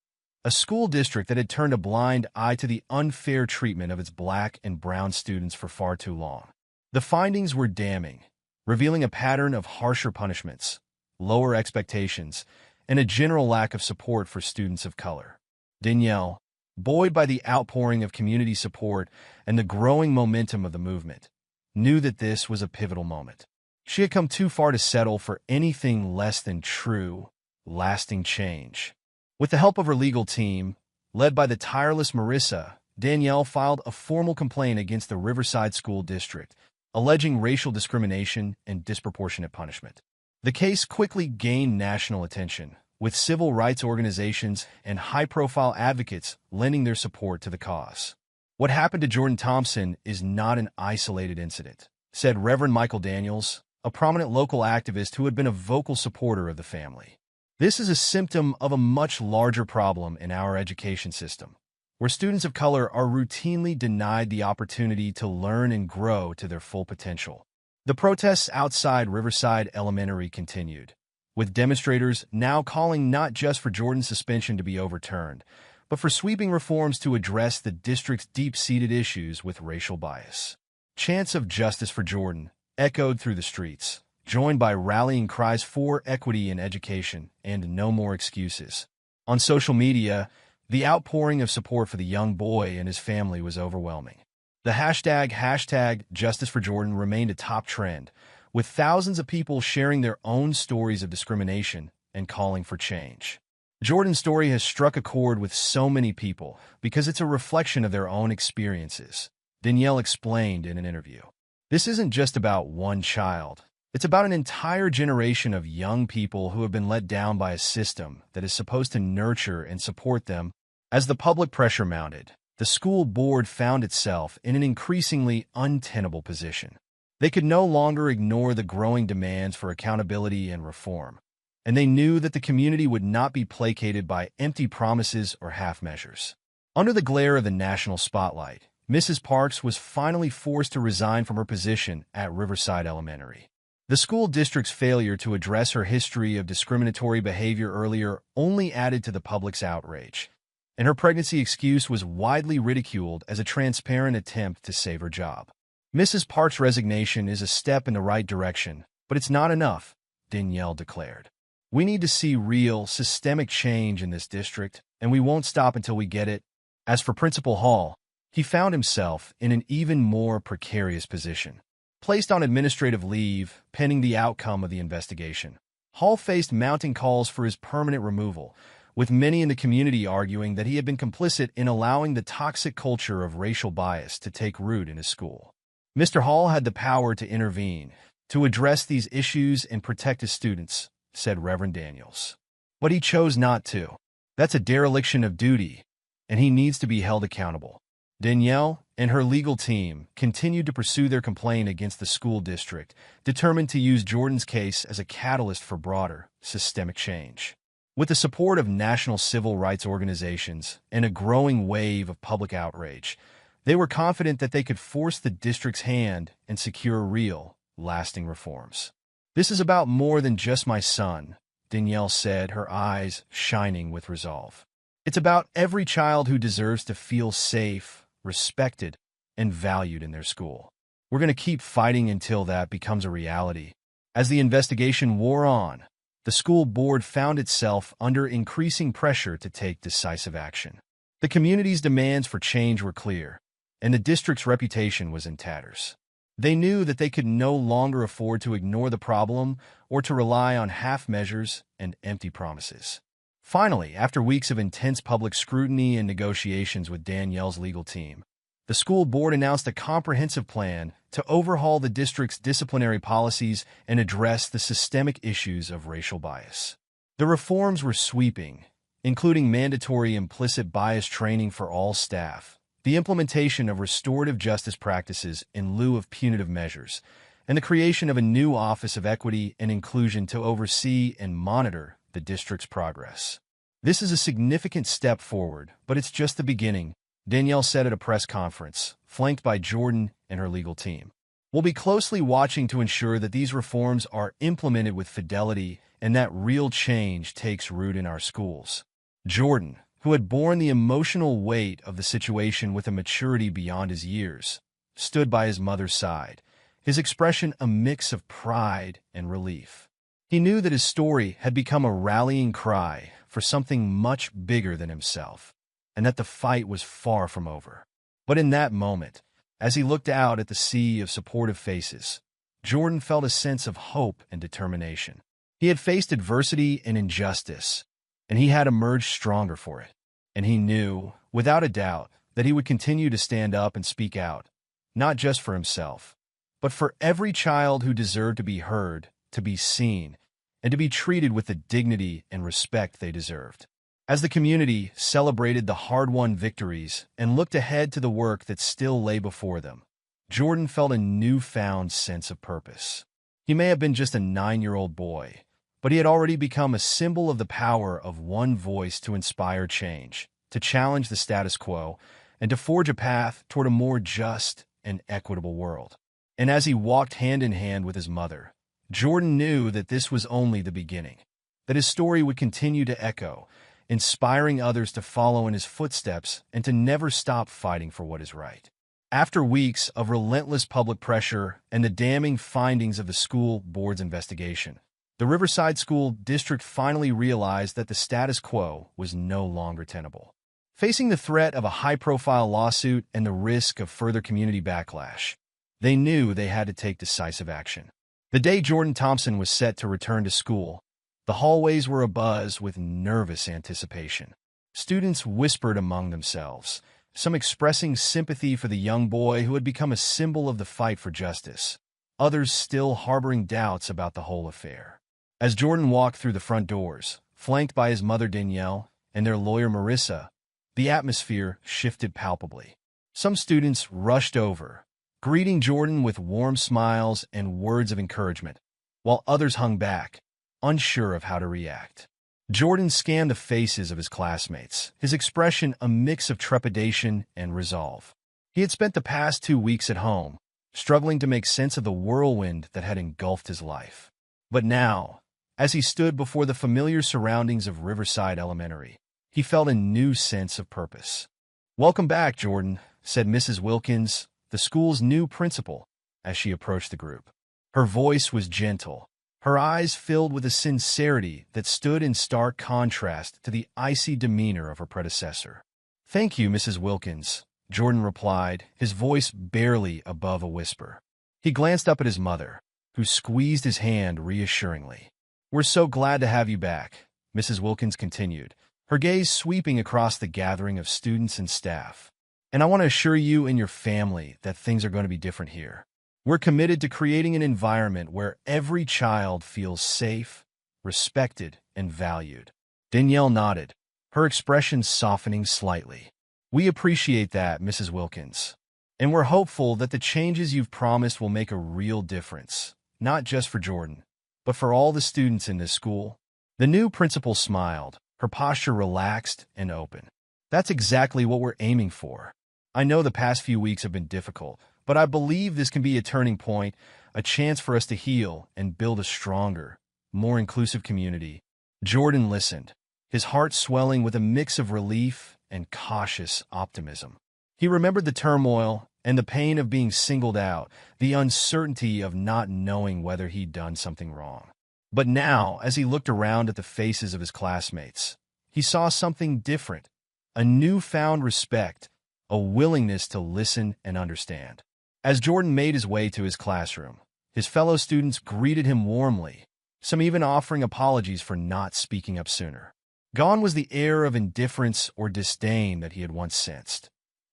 A school district that had turned a blind eye to the unfair treatment of its black and brown students for far too long. The findings were damning, revealing a pattern of harsher punishments, lower expectations, and a general lack of support for students of color. Danielle, buoyed by the outpouring of community support and the growing momentum of the movement, knew that this was a pivotal moment. She had come too far to settle for anything less than true, lasting change. With the help of her legal team, led by the tireless Marissa, Danielle filed a formal complaint against the Riverside School District, alleging racial discrimination and disproportionate punishment. The case quickly gained national attention, with civil rights organizations and high-profile advocates lending their support to the cause. "What happened to Jordan Thompson is not an isolated incident," said Reverend Michael Daniels, a prominent local activist who had been a vocal supporter of the family. "This is a symptom of a much larger problem in our education system, where students of color are routinely denied the opportunity to learn and grow to their full potential." The protests outside Riverside Elementary continued, with demonstrators now calling not just for Jordan's suspension to be overturned, but for sweeping reforms to address the district's deep-seated issues with racial bias. Chants of justice for Jordan echoed through the streets, joined by rallying cries for equity in education and no more excuses. On social media, the outpouring of support for the young boy and his family was overwhelming. The hashtag Justice for Jordan remained a top trend, with thousands of people sharing their own stories of discrimination and calling for change. Jordan's story has struck a chord with so many people because it's a reflection of their own experiences. Danielle explained in an interview. This isn't just about one child. It's about an entire generation of young people who have been let down by a system that is supposed to nurture and support them. As the public pressure mounted, the school board found itself in an increasingly untenable position. They could no longer ignore the growing demands for accountability and reform, and they knew that the community would not be placated by empty promises or half measures. Under the glare of the national spotlight, Mrs. Parks was finally forced to resign from her position at Riverside Elementary. The school district's failure to address her history of discriminatory behavior earlier only added to the public's outrage, and her pregnancy excuse was widely ridiculed as a transparent attempt to save her job. Mrs. Parks' resignation is a step in the right direction, but it's not enough, Danielle declared. We need to see real, systemic change in this district, and we won't stop until we get it. As for Principal Hall, he found himself in an even more precarious position. Placed on administrative leave, pending the outcome of the investigation, Hall faced mounting calls for his permanent removal, with many in the community arguing that he had been complicit in allowing the toxic culture of racial bias to take root in his school. Mr. Hall had the power to intervene, to address these issues and protect his students, said Reverend Daniels. But he chose not to. That's a dereliction of duty, and he needs to be held accountable. Danielle and her legal team continued to pursue their complaint against the school district, determined to use Jordan's case as a catalyst for broader, systemic change. With the support of national civil rights organizations and a growing wave of public outrage, they were confident that they could force the district's hand and secure real, lasting reforms. This is about more than just my son, Danielle said, her eyes shining with resolve. It's about every child who deserves to feel safe, respected, and valued in their school. We're going to keep fighting until that becomes a reality. As the investigation wore on, the school board found itself under increasing pressure to take decisive action. The community's demands for change were clear, and the district's reputation was in tatters. They knew that they could no longer afford to ignore the problem or to rely on half measures and empty promises. Finally, after weeks of intense public scrutiny and negotiations with Danielle's legal team, the school board announced a comprehensive plan to overhaul the district's disciplinary policies and address the systemic issues of racial bias. The reforms were sweeping, including mandatory implicit bias training for all staff, the implementation of restorative justice practices in lieu of punitive measures, and the creation of a new Office of Equity and Inclusion to oversee and monitor the district's progress. This is a significant step forward, but it's just the beginning, Danielle said at a press conference, flanked by Jordan and her legal team. We'll be closely watching to ensure that these reforms are implemented with fidelity and that real change takes root in our schools. Jordan, who had borne the emotional weight of the situation with a maturity beyond his years, stood by his mother's side, his expression a mix of pride and relief. He knew that his story had become a rallying cry for something much bigger than himself, and that the fight was far from over. But in that moment, as he looked out at the sea of supportive faces, Jordan felt a sense of hope and determination. He had faced adversity and injustice, and he had emerged stronger for it. And he knew, without a doubt, that he would continue to stand up and speak out, not just for himself, but for every child who deserved to be heard, to be seen, and to be treated with the dignity and respect they deserved. As the community celebrated the hard-won victories and looked ahead to the work that still lay before them, Jordan felt a newfound sense of purpose. He may have been just a 9-year-old boy, but he had already become a symbol of the power of one voice to inspire change, to challenge the status quo, and to forge a path toward a more just and equitable world. And as he walked hand in hand with his mother, Jordan knew that this was only the beginning, that his story would continue to echo, inspiring others to follow in his footsteps and to never stop fighting for what is right. After weeks of relentless public pressure and the damning findings of the school board's investigation, the Riverside School District finally realized that the status quo was no longer tenable. Facing the threat of a high-profile lawsuit and the risk of further community backlash, they knew they had to take decisive action. The day Jordan Thompson was set to return to school, the hallways were abuzz with nervous anticipation. Students whispered among themselves, some expressing sympathy for the young boy who had become a symbol of the fight for justice, others still harboring doubts about the whole affair. As Jordan walked through the front doors, flanked by his mother Danielle and their lawyer Marissa, the atmosphere shifted palpably. Some students rushed over, greeting Jordan with warm smiles and words of encouragement, while others hung back, unsure of how to react. Jordan scanned the faces of his classmates, his expression a mix of trepidation and resolve. He had spent the past 2 weeks at home, struggling to make sense of the whirlwind that had engulfed his life. But now, as he stood before the familiar surroundings of Riverside Elementary, he felt a new sense of purpose. "Welcome back, Jordan," said Mrs. Wilkins, the school's new principal, as she approached the group. Her voice was gentle, her eyes filled with a sincerity that stood in stark contrast to the icy demeanor of her predecessor. "Thank you, Mrs. Wilkins," Jordan replied, his voice barely above a whisper. He glanced up at his mother, who squeezed his hand reassuringly. "We're so glad to have you back," Mrs. Wilkins continued, her gaze sweeping across the gathering of students and staff. "And I want to assure you and your family that things are going to be different here. We're committed to creating an environment where every child feels safe, respected, and valued." Danielle nodded, her expression softening slightly. "We appreciate that, Mrs. Wilkins. And we're hopeful that the changes you've promised will make a real difference, not just for Jordan, but for all the students in this school." The new principal smiled, her posture relaxed and open. "That's exactly what we're aiming for. I know the past few weeks have been difficult, but I believe this can be a turning point, a chance for us to heal and build a stronger, more inclusive community." Jordan listened, his heart swelling with a mix of relief and cautious optimism. He remembered the turmoil and the pain of being singled out, the uncertainty of not knowing whether he'd done something wrong. But now, as he looked around at the faces of his classmates, he saw something different, a newfound respect, a willingness to listen and understand. As Jordan made his way to his classroom, his fellow students greeted him warmly, some even offering apologies for not speaking up sooner. Gone was the air of indifference or disdain that he had once sensed.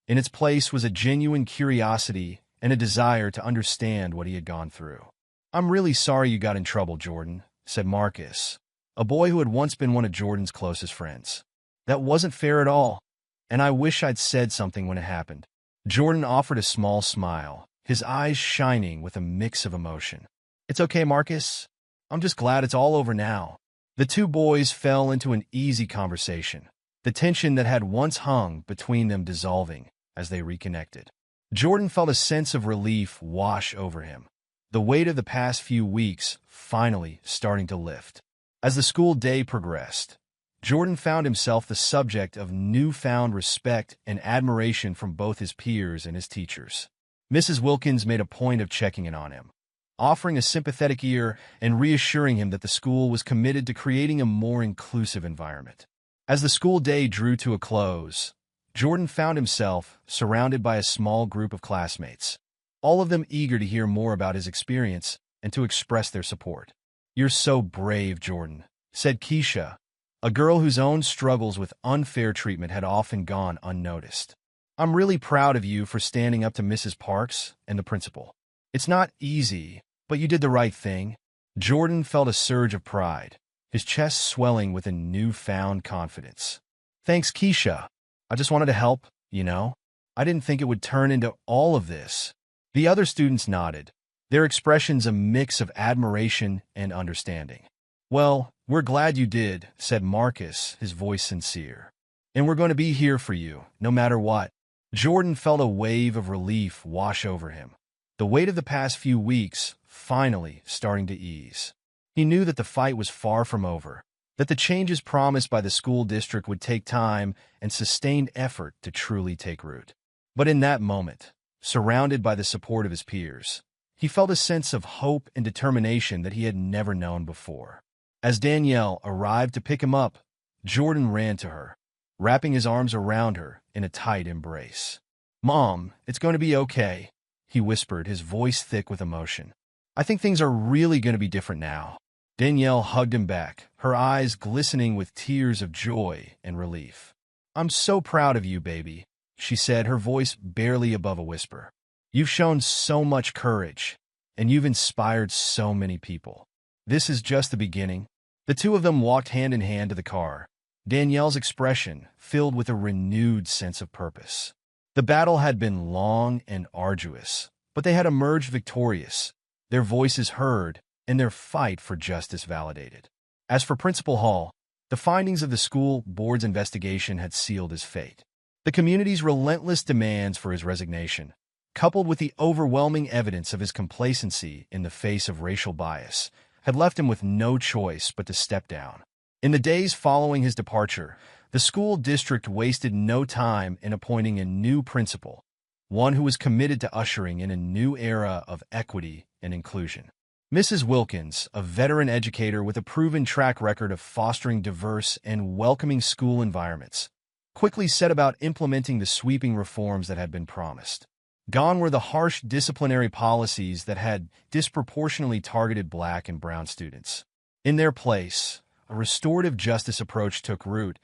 In its place was a genuine curiosity and a desire to understand what he had gone through. "I'm really sorry you got in trouble, Jordan," said Marcus, a boy who had once been one of Jordan's closest friends. "That wasn't fair at all, and I wish I'd said something when it happened." Jordan offered a small smile, his eyes shining with a mix of emotion. "It's okay, Marcus. I'm just glad it's all over now." The two boys fell into an easy conversation, the tension that had once hung between them dissolving as they reconnected. Jordan felt a sense of relief wash over him, the weight of the past few weeks finally starting to lift. As the school day progressed, Jordan found himself the subject of newfound respect and admiration from both his peers and his teachers. Mrs. Wilkins made a point of checking in on him, offering a sympathetic ear and reassuring him that the school was committed to creating a more inclusive environment. As the school day drew to a close, Jordan found himself surrounded by a small group of classmates, all of them eager to hear more about his experience and to express their support. "You're so brave, Jordan," said Keisha, a girl whose own struggles with unfair treatment had often gone unnoticed. "I'm really proud of you for standing up to Mrs. Parks and the principal. It's not easy, but you did the right thing." Jordan felt a surge of pride, his chest swelling with a newfound confidence. "Thanks, Keisha. I just wanted to help, you know. I didn't think it would turn into all of this." The other students nodded, their expressions a mix of admiration and understanding. "Well, we're glad you did," said Marcus, his voice sincere. "And we're going to be here for you, no matter what." Jordan felt a wave of relief wash over him, the weight of the past few weeks finally starting to ease. He knew that the fight was far from over, that the changes promised by the school district would take time and sustained effort to truly take root. But in that moment, surrounded by the support of his peers, he felt a sense of hope and determination that he had never known before. As Danielle arrived to pick him up, Jordan ran to her, wrapping his arms around her in a tight embrace. "Mom, it's going to be okay," he whispered, his voice thick with emotion. "I think things are really going to be different now." Danielle hugged him back, her eyes glistening with tears of joy and relief. "I'm so proud of you, baby," she said, her voice barely above a whisper. "You've shown so much courage, and you've inspired so many people. This is just the beginning." The two of them walked hand in hand to the car, Danielle's expression filled with a renewed sense of purpose. The battle had been long and arduous, but they had emerged victorious, their voices heard, and their fight for justice validated. As for Principal Hall, the findings of the school board's investigation had sealed his fate. The community's relentless demands for his resignation, coupled with the overwhelming evidence of his complacency in the face of racial bias, had left him with no choice but to step down. In the days following his departure, the school district wasted no time in appointing a new principal, one who was committed to ushering in a new era of equity and inclusion. Mrs. Wilkins, a veteran educator with a proven track record of fostering diverse and welcoming school environments, quickly set about implementing the sweeping reforms that had been promised. Gone were the harsh disciplinary policies that had disproportionately targeted Black and brown students. In their place, a restorative justice approach took root,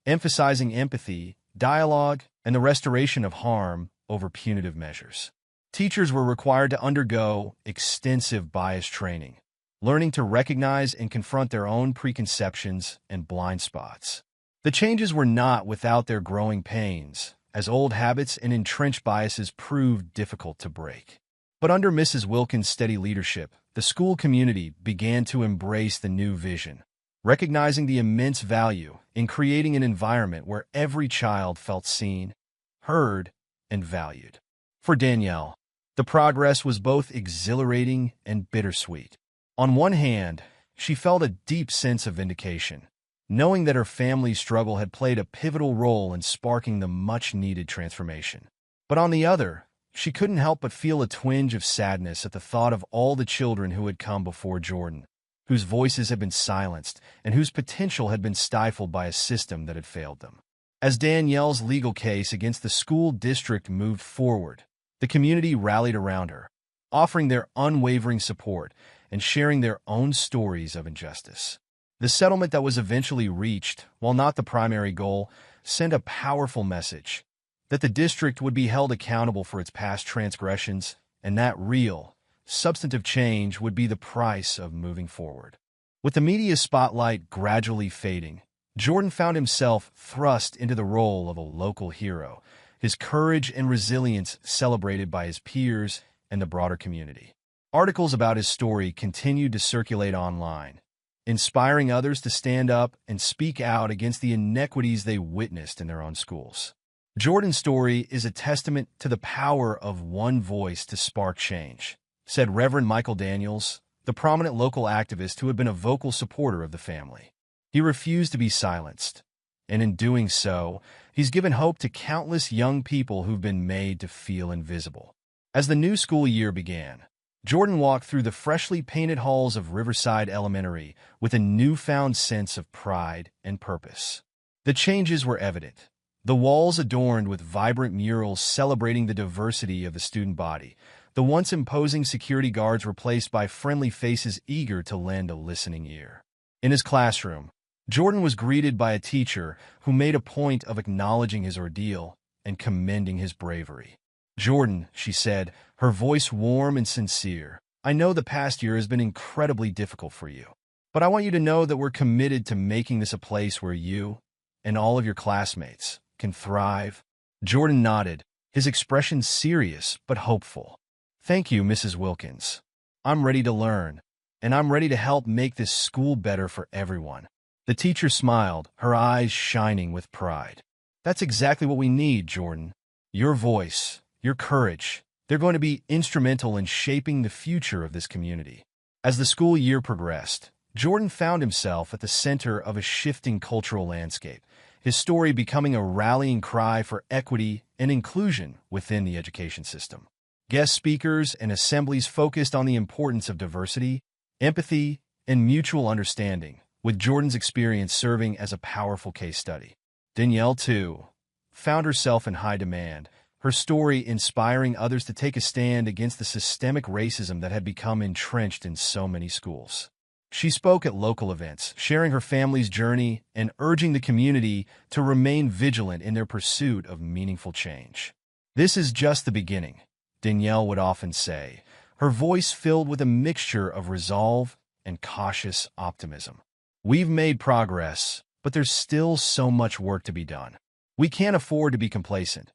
emphasizing empathy, dialogue, and the restoration of harm over punitive measures. Teachers were required to undergo extensive bias training, learning to recognize and confront their own preconceptions and blind spots. The changes were not without their growing pains, as old habits and entrenched biases proved difficult to break. But under Mrs. Wilkins' steady leadership, the school community began to embrace the new vision, recognizing the immense value in creating an environment where every child felt seen, heard, and valued. For Danielle, the progress was both exhilarating and bittersweet. On one hand, she felt a deep sense of vindication, knowing that her family's struggle had played a pivotal role in sparking the much-needed transformation. But on the other, she couldn't help but feel a twinge of sadness at the thought of all the children who had come before Jordan, whose voices had been silenced and whose potential had been stifled by a system that had failed them. As Danielle's legal case against the school district moved forward, the community rallied around her, offering their unwavering support and sharing their own stories of injustice. The settlement that was eventually reached, while not the primary goal, sent a powerful message that the district would be held accountable for its past transgressions and that real, substantive change would be the price of moving forward. With the media spotlight gradually fading, Jordan found himself thrust into the role of a local hero, his courage and resilience celebrated by his peers and the broader community. Articles about his story continued to circulate online, inspiring others to stand up and speak out against the inequities they witnessed in their own schools. Jordan's story is a testament to the power of one voice to spark change, said Reverend Michael Daniels, the prominent local activist who had been a vocal supporter of the family. He refused to be silenced, and in doing so, he's given hope to countless young people who've been made to feel invisible. As the new school year began, Jordan walked through the freshly painted halls of Riverside Elementary with a newfound sense of pride and purpose. The changes were evident. The walls adorned with vibrant murals celebrating the diversity of the student body, the once imposing security guards replaced by friendly faces eager to lend a listening ear. In his classroom, Jordan was greeted by a teacher who made a point of acknowledging his ordeal and commending his bravery. "Jordan," she said, her voice warm and sincere, "I know the past year has been incredibly difficult for you, but I want you to know that we're committed to making this a place where you and all of your classmates can thrive." Jordan nodded, his expression serious but hopeful. "Thank you, Mrs. Wilkins. I'm ready to learn, and I'm ready to help make this school better for everyone." The teacher smiled, her eyes shining with pride. "That's exactly what we need, Jordan. Your voice, your courage, they're going to be instrumental in shaping the future of this community." As the school year progressed, Jordan found himself at the center of a shifting cultural landscape, his story becoming a rallying cry for equity and inclusion within the education system. Guest speakers and assemblies focused on the importance of diversity, empathy, and mutual understanding, with Jordan's experience serving as a powerful case study. Danielle, too, found herself in high demand, her story inspiring others to take a stand against the systemic racism that had become entrenched in so many schools. She spoke at local events, sharing her family's journey and urging the community to remain vigilant in their pursuit of meaningful change. "This is just the beginning," Danielle would often say, her voice filled with a mixture of resolve and cautious optimism. "We've made progress, but there's still so much work to be done. We can't afford to be complacent.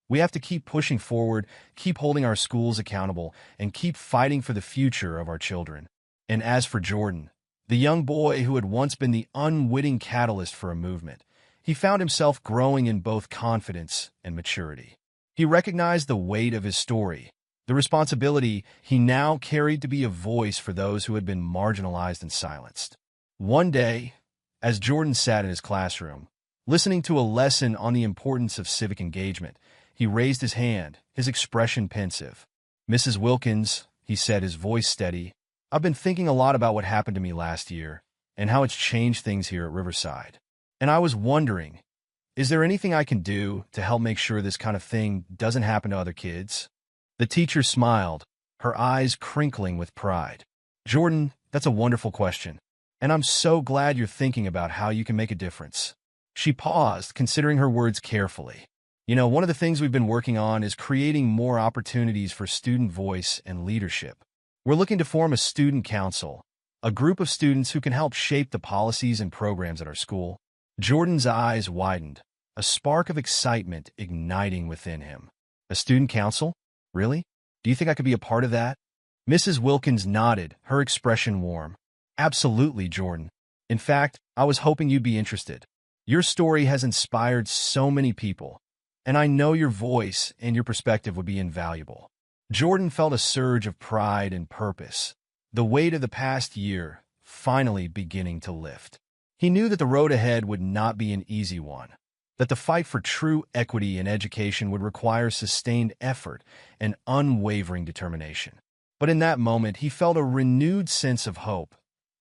We have to keep pushing forward, keep holding our schools accountable, and keep fighting for the future of our children." And as for Jordan, the young boy who had once been the unwitting catalyst for a movement, he found himself growing in both confidence and maturity. He recognized the weight of his story, the responsibility he now carried to be a voice for those who had been marginalized and silenced. One day, as Jordan sat in his classroom, listening to a lesson on the importance of civic engagement, he raised his hand, his expression pensive. "Mrs. Wilkins," he said, his voice steady, "I've been thinking a lot about what happened to me last year and how it's changed things here at Riverside. And I was wondering, is there anything I can do to help make sure this kind of thing doesn't happen to other kids?" The teacher smiled, her eyes crinkling with pride. "Jordan, that's a wonderful question, and I'm so glad you're thinking about how you can make a difference." She paused, considering her words carefully. One of the things we've been working on is creating more opportunities for student voice and leadership. We're looking to form a student council, a group of students who can help shape the policies and programs at our school. Jordan's eyes widened, a spark of excitement igniting within him. "A student council? Really? Do you think I could be a part of that?" Mrs. Wilkins nodded, her expression warm. "Absolutely, Jordan. In fact, I was hoping you'd be interested. Your story has inspired so many people, and I know your voice and your perspective would be invaluable." Jordan felt a surge of pride and purpose, the weight of the past year finally beginning to lift. He knew that the road ahead would not be an easy one, that the fight for true equity in education would require sustained effort and unwavering determination. But in that moment, he felt a renewed sense of hope,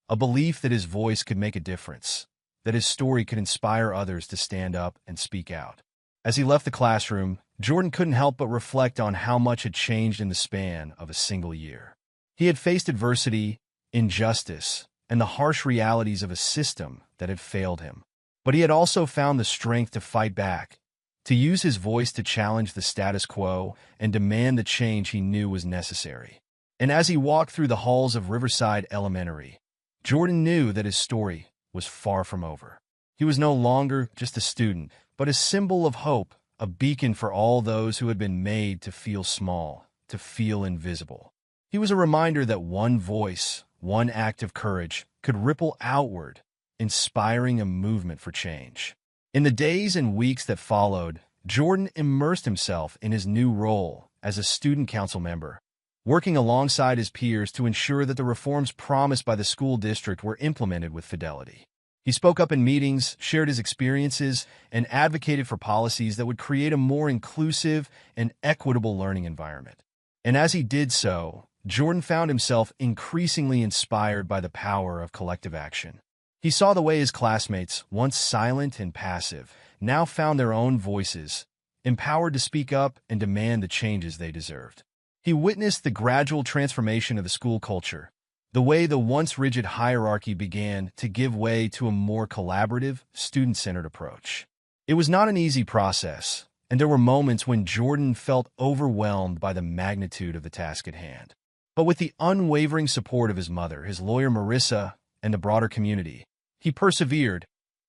a belief that his voice could make a difference, that his story could inspire others to stand up and speak out. As he left the classroom, Jordan couldn't help but reflect on how much had changed in the span of a single year. He had faced adversity, injustice, and the harsh realities of a system that had failed him. But he had also found the strength to fight back, to use his voice to challenge the status quo and demand the change he knew was necessary. And as he walked through the halls of Riverside Elementary, Jordan knew that his story was far from over. He was no longer just a student, but a symbol of hope, a beacon for all those who had been made to feel small, to feel invisible. He was a reminder that one voice, one act of courage, could ripple outward, inspiring a movement for change. In the days and weeks that followed, Jordan immersed himself in his new role as a student council member, working alongside his peers to ensure that the reforms promised by the school district were implemented with fidelity. He spoke up in meetings, shared his experiences, and advocated for policies that would create a more inclusive and equitable learning environment. And as he did so, Jordan found himself increasingly inspired by the power of collective action. He saw the way his classmates, once silent and passive, now found their own voices, empowered to speak up and demand the changes they deserved. He witnessed the gradual transformation of the school culture, the way the once rigid hierarchy began to give way to a more collaborative, student-centered approach. It was not an easy process, and there were moments when Jordan felt overwhelmed by the magnitude of the task at hand. But with the unwavering support of his mother, his lawyer Marissa, and the broader community, he persevered,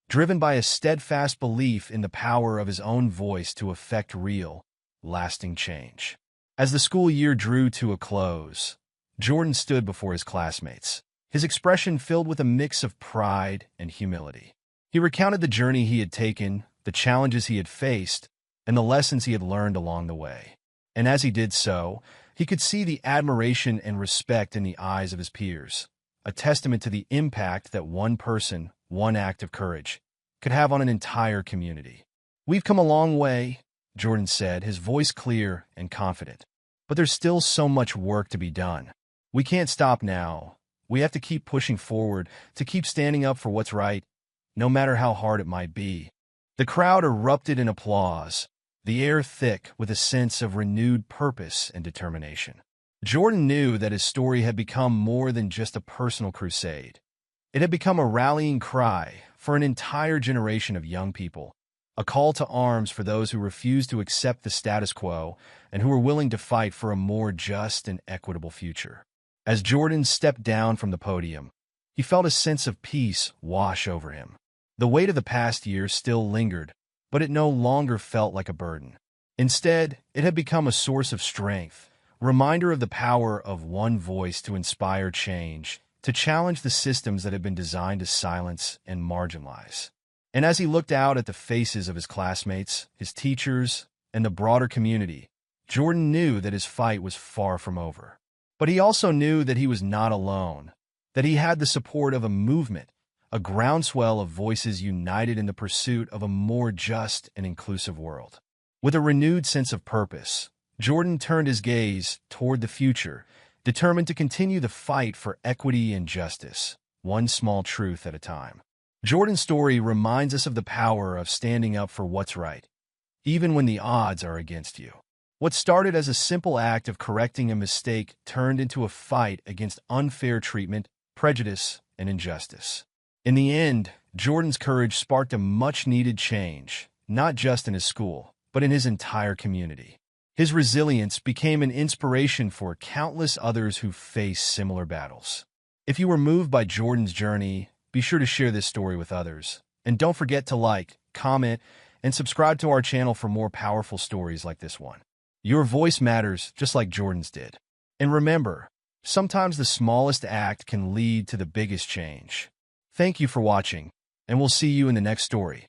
driven by a steadfast belief in the power of his own voice to effect real, lasting change. As the school year drew to a close, Jordan stood before his classmates, his expression filled with a mix of pride and humility. He recounted the journey he had taken, the challenges he had faced, and the lessons he had learned along the way. And as he did so, he could see the admiration and respect in the eyes of his peers, a testament to the impact that one person, one act of courage, could have on an entire community. "We've come a long way," Jordan said, his voice clear and confident. "But there's still so much work to be done. We can't stop now. We have to keep pushing forward, to keep standing up for what's right, no matter how hard it might be." The crowd erupted in applause, the air thick with a sense of renewed purpose and determination. Jordan knew that his story had become more than just a personal crusade. It had become a rallying cry for an entire generation of young people, a call to arms for those who refused to accept the status quo and who were willing to fight for a more just and equitable future. As Jordan stepped down from the podium, he felt a sense of peace wash over him. The weight of the past year still lingered, but it no longer felt like a burden. Instead, it had become a source of strength, a reminder of the power of one voice to inspire change, to challenge the systems that had been designed to silence and marginalize. And as he looked out at the faces of his classmates, his teachers, and the broader community, Jordan knew that his fight was far from over. But he also knew that he was not alone, that he had the support of a movement, a groundswell of voices united in the pursuit of a more just and inclusive world. With a renewed sense of purpose, Jordan turned his gaze toward the future, determined to continue the fight for equity and justice, one small truth at a time. Jordan's story reminds us of the power of standing up for what's right, even when the odds are against you. What started as a simple act of correcting a mistake turned into a fight against unfair treatment, prejudice, and injustice. In the end, Jordan's courage sparked a much-needed change, not just in his school, but in his entire community. His resilience became an inspiration for countless others who face similar battles. If you were moved by Jordan's journey, be sure to share this story with others. And don't forget to like, comment, and subscribe to our channel for more powerful stories like this one. Your voice matters just like Jordan's did. And remember, sometimes the smallest act can lead to the biggest change. Thank you for watching, and we'll see you in the next story.